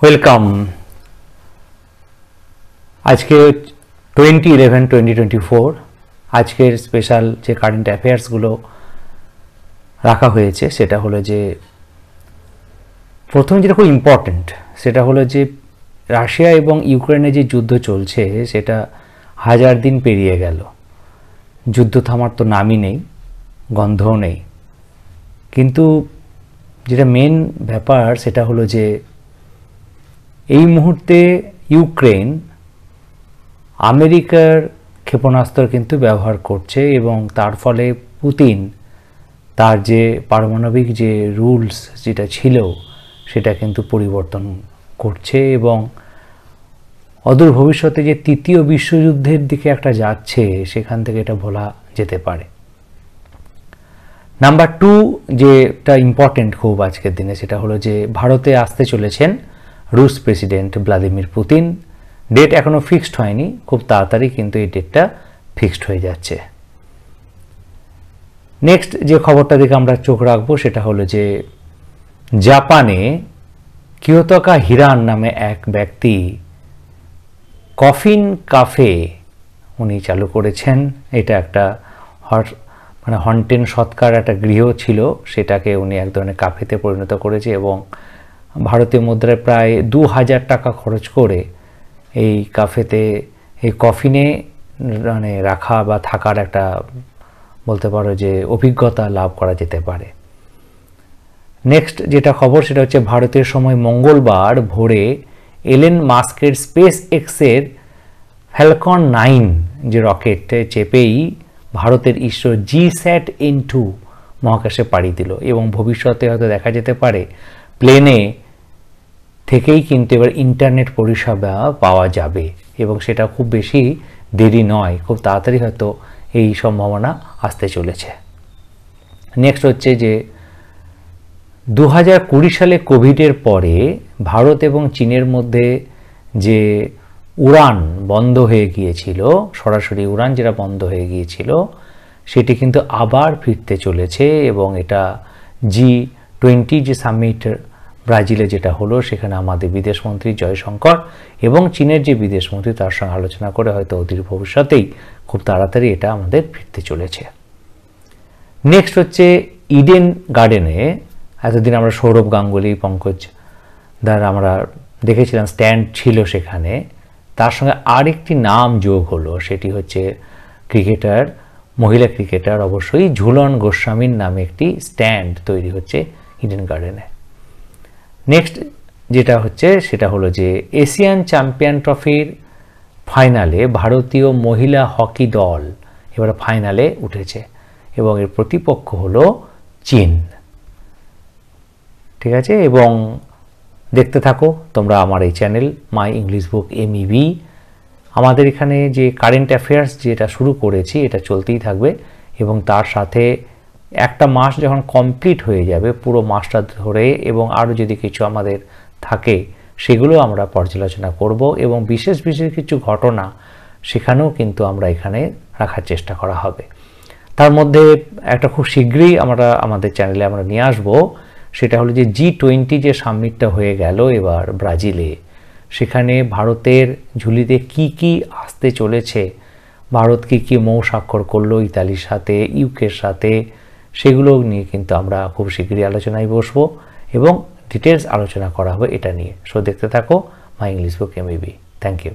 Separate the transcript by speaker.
Speaker 1: Welcome. আজকে 2011-2024 আজকের special যে কারেন্ট অ্যাফেয়ার্সগুলো রাখা হয়েছে সেটা হলো যে প্রথম যেটা খুব ইম্পর্ট্যান্ট সেটা হলো যে রাশিয়া এবং ইউক্রেনে যে যুদ্ধ চলছে সেটা 1000 দিন পেরিয়ে গেল, যুদ্ধ থামার তো নামই নেই, গন্ধও নেই। কিন্তু যেটা মেন ব্যাপার সেটা হলো যে এই মুহূর্তে ইউক্রেন আমেরিকার ক্ষেপণাস্ত্র কিন্তু ব্যবহার করছে এবং তার ফলে পুতিন তার যে পারমাণবিক যে রুলস যেটা ছিল সেটা কিন্তু পরিবর্তন করছে এবং অদূর ভবিষ্যতে যে তৃতীয় বিশ্বযুদ্ধের দিকে একটা যাচ্ছে সেখান থেকে এটা বলা যেতে পারে। নাম্বার 2 যেটা ইম্পর্টেন্ট খুব আজকের দিনে সেটা হলো যে ভারতে আসতে চলেছেন রুশ প্রেসিডেন্ট ভ্লাদিমির পুতিন। ডেট এখনো ফিক্সড হয়নি, খুব তাড়াতাড়ি কিন্তু এই ডেটটা ফিক্সড হয়ে যাচ্ছে। নেক্সট যে খবরটা দিকে আমরা চোখ রাখবো সেটা হলো যে জাপানে কিয়োতোকা হিরান নামে এক ব্যক্তি কফিন কাফে উনি চালু করেছেন। এটা একটা হন্টেন সৎকার একটা গৃহ ছিল, সেটাকে উনি এক ধরনের কাফেতে পরিণত করেছে এবং ভারতীয় মুদ্রায় প্রায় 2000 টাকা খরচ করে এই কাফেতে এই কফিনে রাখা বা থাকার একটা বলতে পারো যে অভিজ্ঞতা লাভ করা যেতে পারে। নেক্সট যেটা খবর সেটা হচ্ছে ভারতের সময় মঙ্গলবার ভোরে এলেন মাস্কের স্পেস এক্সের ফ্যালকন 9 যে রকেটে চেপেই ভারতের ইসরো GSAT-N2 মহাকাশে পাড়ি দিল এবং ভবিষ্যতে হয়তো দেখা যেতে পারে প্লেনে থেকেই কিন্তু এবার ইন্টারনেট পরিষেবা পাওয়া যাবে এবং সেটা খুব বেশি দেরি নয়, খুব তাড়াতাড়ি হয়তো এই সম্ভাবনা আসতে চলেছে। নেক্সট হচ্ছে যে 2020 সালে কোভিডের পরে ভারত এবং চীনের মধ্যে যে উড়ান বন্ধ হয়ে গিয়েছিল, সরাসরি উড়ান যেটা বন্ধ হয়ে গিয়েছিল সেটি কিন্তু আবার ফিরতে চলেছে এবং এটা G20 যে সামিট ব্রাজিলে যেটা হলো সেখানে আমাদের বিদেশমন্ত্রী জয়শঙ্কর এবং চীনের যে বিদেশমন্ত্রী তার সঙ্গে আলোচনা করে হয়তো অদূর ভবিষ্যতেই খুব তাড়াতাড়ি এটা আমাদের ফিরতে চলেছে। নেক্সট হচ্ছে ইডেন গার্ডেনে এতদিন আমরা সৌরভ গাঙ্গুলি পঙ্কজ দ্বারা আমরা দেখেছিলাম স্ট্যান্ড ছিল সেখানে, তার সঙ্গে আরেকটি নাম যোগ হলো, সেটি হচ্ছে ক্রিকেটার, মহিলা ক্রিকেটার অবশ্যই ঝুলন গোস্বামীর নামে একটি স্ট্যান্ড তৈরি হচ্ছে ইডেন গার্ডেনে। নেক্সট যেটা হচ্ছে সেটা হলো যে এশিয়ান চ্যাম্পিয়ন ট্রফির ফাইনালে ভারতীয় মহিলা হকি দল এবার ফাইনালে উঠেছে এবং এর প্রতিপক্ষ হলো চীন। ঠিক আছে, এবং দেখতে থাকো তোমরা আমার এই channel my English book MEB। আমাদের এখানে যে কারেন্ট অ্যাফেয়ার্স যেটা শুরু করেছি এটা চলতেই থাকবে এবং তার সাথে একটা মাস যখন কমপ্লিট হয়ে যাবে পুরো মাসটা ধরে এবং আরও যদি কিছু আমাদের থাকে সেগুলো আমরা পর্যালোচনা করব এবং বিশেষ বিশেষ কিছু ঘটনা সেখানেও কিন্তু আমরা এখানে রাখার চেষ্টা করা হবে। তার মধ্যে একটা খুব শীঘ্রই আমরা আমাদের চ্যানেলে আমরা নিয়ে আসবো, সেটা হলো যে G20 যে সামিটটা হয়ে গেল এবার ব্রাজিলে, সেখানে ভারতের ঝুলিতে কি কি আসতে চলেছে, ভারত কি মৌ স্বাক্ষর করলো ইতালির সাথে, ইউকের সাথে, সেগুলো নিয়ে কিন্তু আমরা খুব শীঘ্রই আলোচনায় বসবো এবং ডিটেলস আলোচনা করা হবে এটা নিয়ে। সো দেখতে থাকো my English book MEB। Thank you.